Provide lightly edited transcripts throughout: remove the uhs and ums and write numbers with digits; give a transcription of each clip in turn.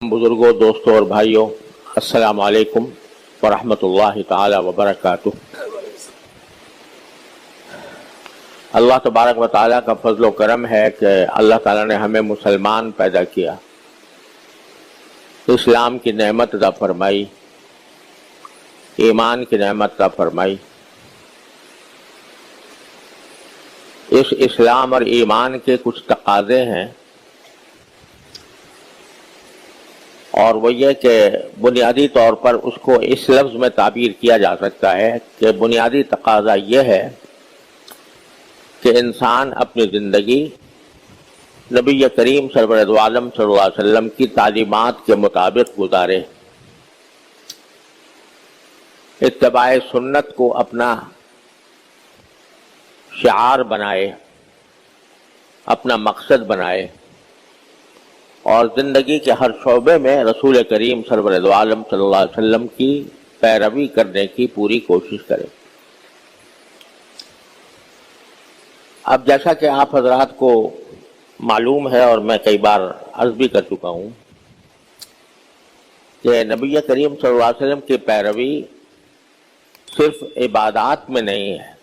बुजुर्गों, दोस्तों और भाइयों, अस्सलाम वालेकुम वरहमतुल्लाहि ताला वबरकातुह। अल्लाह तबारक व ताला का फजल व करम है कि अल्लाह ताला ने हमें मुसलमान पैदा किया, इस्लाम की नेमत अता फरमाई, ईमान की नेमत अता फरमाई। इस इस्लाम और ईमान के कुछ तकाज़े हैं और वो ये कि बुनियादी तौर पर उसको इस लफ्ज़ में ताबीर किया जा सकता है कि बुनियादी तकाज़ा ये है कि इंसान अपनी ज़िंदगी नबी करीम सरवर दो आलम सल्लल्लाहु अलैहि वसल्लम की तालीमात के मुताबिक गुजारे, इत्तिबाए सुन्नत को अपना शिआर बनाए, अपना मकसद बनाए और ज़िंदगी के हर शोबे में रसूल करीम सरवर दो आलम सल्लल्लाहु अलैहि वसल्लम की पैरवी करने की पूरी कोशिश करें। अब जैसा कि आप हजरात को मालूम है और मैं कई बार अर्ज भी कर चुका हूँ कि नबी करीम सल्लल्लाहु अलैहि वसल्लम की पैरवी सिर्फ इबादात में नहीं है।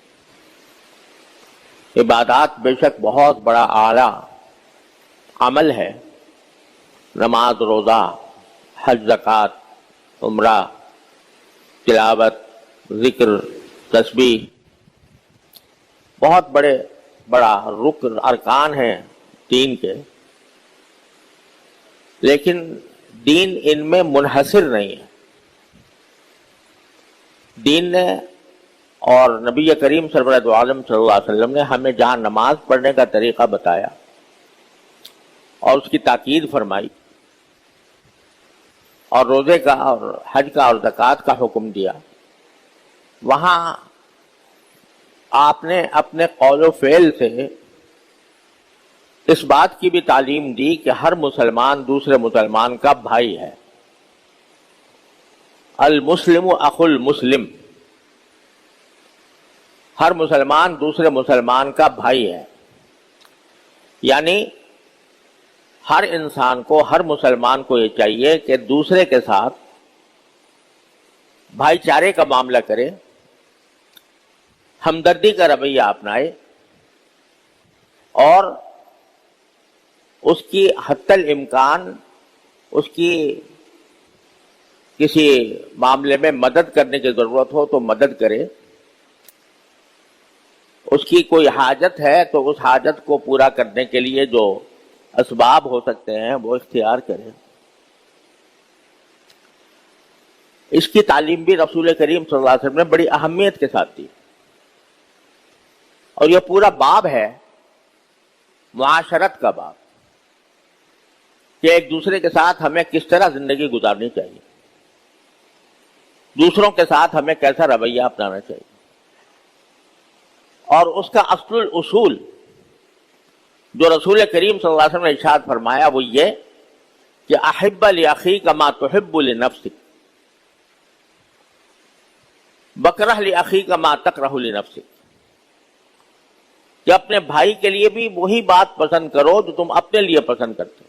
इबादात बेशक बहुत बड़ा आला अमल है, नमाज, रोज़ा, हज, ज़कात, उम्रा, तिलावत, ज़िक्र, तस्बीह बहुत बड़ा रुकन अरकान हैं दीन के, लेकिन दीन इनमें मुनहसिर नहीं है। दीन ने और नबी करीम सरवर दो आलम सल्लल्लाहु अलैहि वसल्लम ने हमें जहाँ नमाज पढ़ने का तरीक़ा बताया और उसकी ताकीद फरमाई और रोज़े का और हज का और ज़कात का हुक्म दिया, वहाँ आपने अपने कौल व फ़ेल से इस बात की भी तालीम दी कि हर मुसलमान दूसरे मुसलमान का भाई है। अल मुस्लिम अखुल मुस्लिम, हर मुसलमान दूसरे मुसलमान का भाई है। यानी हर इंसान को, हर मुसलमान को ये चाहिए कि दूसरे के साथ भाईचारे का मामला करे, हमदर्दी का रवैया अपनाए और उसकी हत्तल इम्कान उसकी किसी मामले में मदद करने की ज़रूरत हो तो मदद करे, उसकी कोई हाजत है तो उस हाजत को पूरा करने के लिए जो असबाब हो सकते हैं वो इख्तियार करें। इसकी तालीम भी रसूल करीम सल्लल्लाहु अलैहि वसल्लम ने बड़ी अहमियत के साथ दी और यह पूरा बाब है मुआशरत का बाब कि एक दूसरे के साथ हमें किस तरह जिंदगी गुजारनी चाहिए, दूसरों के साथ हमें कैसा रवैया अपनाना चाहिए। और उसका अस्लुल उसूल जो रसूल करीम सल्लल्लाहु अलैहि वसल्लम ने इरशाद फरमाया वो ये कि अहिब्ब लिअखीक मा तुहिब्बु लिनफ्सिक वकरह लिअखीक मा तकरहु लिनफ्सिक, कि अपने भाई के लिए भी वही बात पसंद करो जो तुम अपने लिए पसंद करते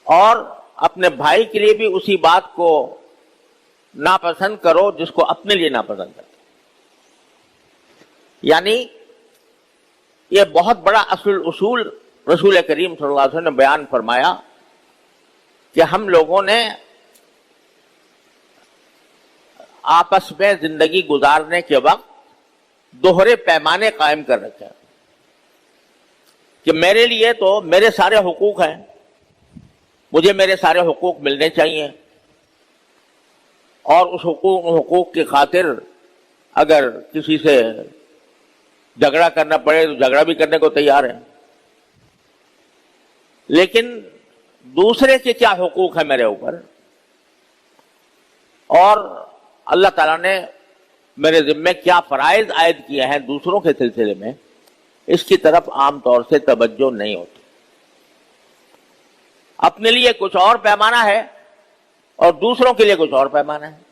हो और अपने भाई के लिए भी उसी बात को नापसंद करो जिसको अपने लिए नापसंद करते। यानी ये बहुत बड़ा असुल उसूल रसूल करीम सल्लल्लाहु अलैहि वसल्लम ने बयान फरमाया कि हम लोगों ने आपस में जिंदगी गुजारने के वक्त दोहरे पैमाने कायम कर रखे हैं कि मेरे लिए तो मेरे सारे हुकूक हैं, मुझे मेरे सारे हुकूक मिलने चाहिए और उस हुकूक की खातिर अगर किसी से झगड़ा करना पड़े तो झगड़ा भी करने को तैयार है, लेकिन दूसरे के क्या हुकूक है मेरे ऊपर और अल्लाह ताला ने मेरे ज़िम्मे क्या फ़राइज़ आयद किए हैं दूसरों के सिलसिले में, इसकी तरफ आमतौर से तवज्जो नहीं होती। अपने लिए कुछ और पैमाना है और दूसरों के लिए कुछ और पैमाना है।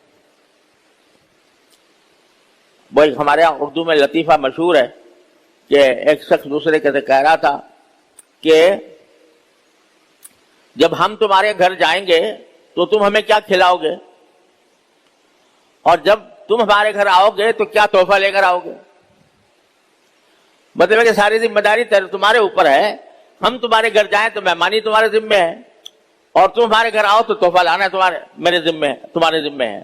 वो एक हमारे यहाँ उर्दू में लतीफ़ा मशहूर है कि एक शख्स दूसरे के से कह रहा था कि جب ہم تمہارے گھر جائیں گے تو تم ہمیں کیا کھلاؤ گے، اور جب تم ہمارے گھر آؤ گے تو کیا تحفہ لے کر آؤ گے؟ مطلب ہے کہ ساری ذمہ داری تمہارے اوپر ہے. ہم تمہارے گھر جائیں تو مہمانی تمہارے ذمہ ہے، اور تم ہمارے گھر آؤ تو تحفہ لانا تمہارے ذمہ ہے.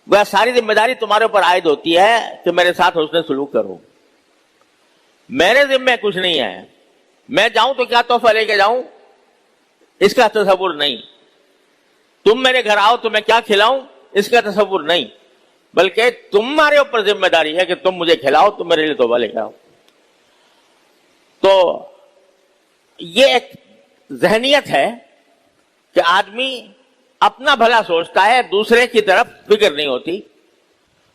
وہ ساری ذمہ داری تمہارے اوپر عائد ہوتی ہے کہ میرے ساتھ حسن سلوک کرو. میرے ذمہ کچھ نہیں ہے. میں جاؤں تو کیا تحفہ لے کے جاؤں اس کا تصور نہیں. تم میرے گھر آؤ تو میں کیا کھلاؤں اس کا تصور نہیں، بلکہ تمہارے اوپر ذمہ داری ہے کہ تم مجھے کھلاؤ، تم میرے لیے تحفہ لے کے آؤ. تو یہ ایک ذہنیت ہے کہ آدمی اپنا بھلا سوچتا ہے، دوسرے کی طرف فکر نہیں ہوتی.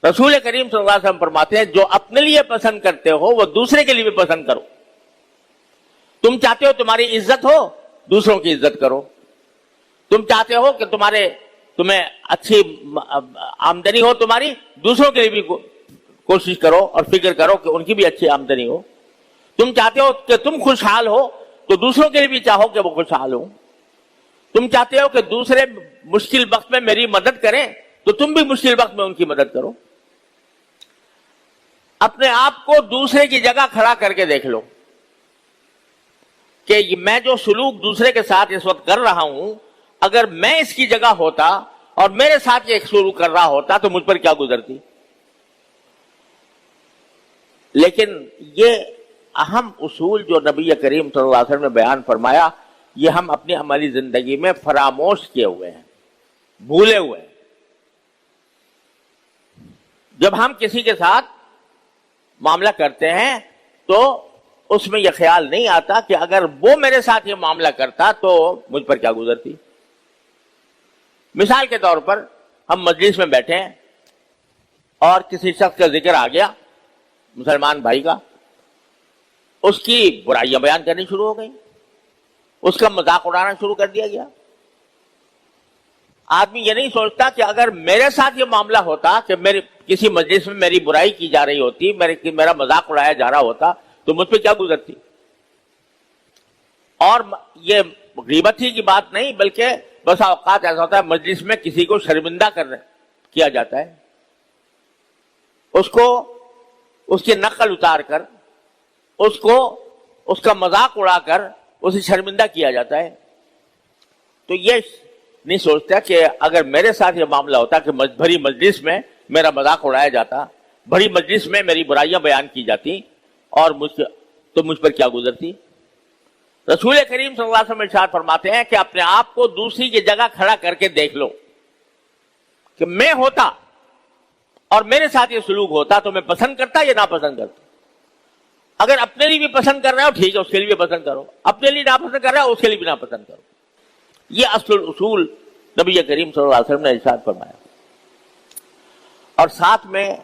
رسول کریم صلی اللہ علیہ وسلم فرماتے ہیں جو اپنے لیے پسند کرتے ہو وہ دوسرے کے لیے بھی پسند کرو. تم چاہتے ہو تمہاری عزت ہو، دوسروں کی عزت کرو. تم چاہتے ہو کہ تمہیں اچھی آمدنی ہو تمہاری، دوسروں کے لیے بھی کوشش کرو اور فکر کرو کہ ان کی بھی اچھی آمدنی ہو. تم چاہتے ہو کہ تم خوشحال ہو تو دوسروں کے لیے بھی چاہو کہ وہ خوشحال ہو. تم چاہتے ہو کہ دوسرے مشکل وقت میں میری مدد کریں تو تم بھی مشکل وقت میں ان کی مدد کرو. اپنے آپ کو دوسرے کی جگہ کھڑا کر کے دیکھ لو کہ میں جو سلوک دوسرے کے ساتھ اس وقت کر رہا ہوں، اگر میں اس کی جگہ ہوتا اور میرے ساتھ یہ سلوک کر رہا ہوتا تو مجھ پر کیا گزرتی. لیکن یہ اہم اصول جو نبی کریم صلی اللہ علیہ وسلم نے بیان فرمایا، یہ ہم اپنی عملی زندگی میں فراموش کیے ہوئے ہیں، بھولے ہوئے ہیں. جب ہم کسی کے ساتھ معاملہ کرتے ہیں تو اس میں یہ خیال نہیں آتا کہ اگر وہ میرے ساتھ یہ معاملہ کرتا تو مجھ پر کیا گزرتی. مثال کے طور پر ہم مجلس میں بیٹھے ہیں اور کسی شخص کا ذکر آ گیا، مسلمان بھائی کا، اس کی برائیاں بیان کرنی شروع ہو گئی، اس کا مذاق اڑانا شروع کر دیا گیا. آدمی یہ نہیں سوچتا کہ اگر میرے ساتھ یہ معاملہ ہوتا کہ کسی مجلس میں میری برائی کی جا رہی ہوتی، میرا مذاق اڑایا جا رہا ہوتا تو مجھ پہ کیا گزرتی. اور یہ غیبت ہی کی بات نہیں، بلکہ بس اوقات ایسا ہوتا ہے مجلس میں کسی کو شرمندہ کیا جاتا ہے، اس کی نقل اتار کر، اس کا مذاق اڑا کر اسے شرمندہ کیا جاتا ہے. تو یہ نہیں سوچتا کہ اگر میرے ساتھ یہ معاملہ ہوتا کہ بھری مجلس میں میرا مذاق اڑایا جاتا، بھری مجلس میں میری برائیاں بیان کی جاتی اور مجھ پر کیا گزرتی. رسول کریم صلی اللہ علیہ وسلم ارشاد فرماتے ہیں کہ اپنے آپ کو دوسری کی جگہ کھڑا کر کے دیکھ لو کہ میں ہوتا اور میرے ساتھ یہ سلوک ہوتا تو میں پسند کرتا یا ناپسند کرتا. اگر اپنے لیے بھی پسند کر رہا ہو ٹھیک ہے، اس کے لیے بھی پسند کرو. اپنے لیے ناپسند کر رہا ہے اس کے لیے بھی ناپسند کرو. یہ اصول نبی کریم صلی اللہ علیہ وسلم نے ارشاد فرمایا. اور ساتھ میں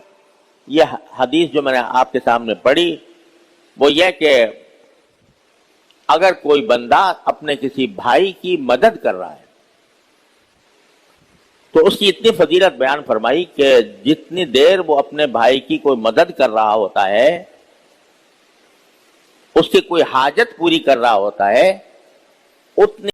یہ حدیث جو میں نے آپ کے سامنے پڑھی وہ یہ کہ اگر کوئی بندہ اپنے کسی بھائی کی مدد کر رہا ہے تو اس کی اتنی فضیلت بیان فرمائی کہ جتنی دیر وہ اپنے بھائی کی کوئی مدد کر رہا ہوتا ہے، اس کی کوئی حاجت پوری کر رہا ہوتا ہے، اتنی